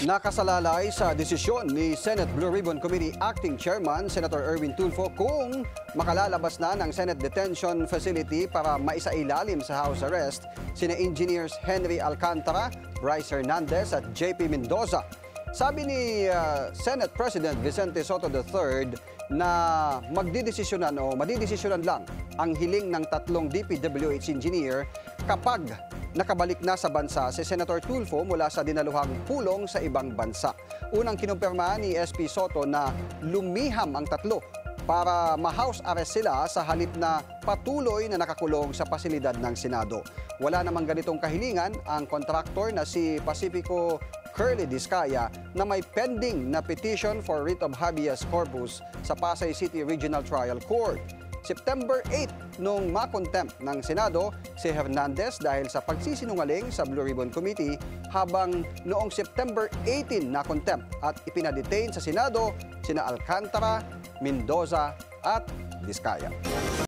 Nakasalalay sa desisyon ni Senate Blue Ribbon Committee Acting Chairman Senator Erwin Tulfo kung makalalabas na ng Senate Detention Facility para maisailalim sa house arrest sina Engineers Henry Alcantara, Bryce Hernandez at JP Mendoza. Sabi ni Senate President Vicente Soto III na magdidesisyonan o madidesisyonan lang ang hiling ng tatlong DPWH engineer kapag nakabalik na sa bansa si Senator Tulfo mula sa dinaluhang pulong sa ibang bansa. Unang kinumpirma ni SP Soto na lumiham ang tatlo para ma-house arrest sila sa halip na patuloy na nakakulong sa pasilidad ng Senado. Wala namang ganitong kahilingan ang kontraktor na si Pacifico Curly Discaya na may pending na petition for writ of habeas corpus sa Pasay City Regional Trial Court. September 8 nung makontempt ng Senado si Hernandez dahil sa pagsisinungaling sa Blue Ribbon Committee, habang noong September 18 na contempt at ipinadetain sa Senado sina Alcantara, Mendoza at Discaya.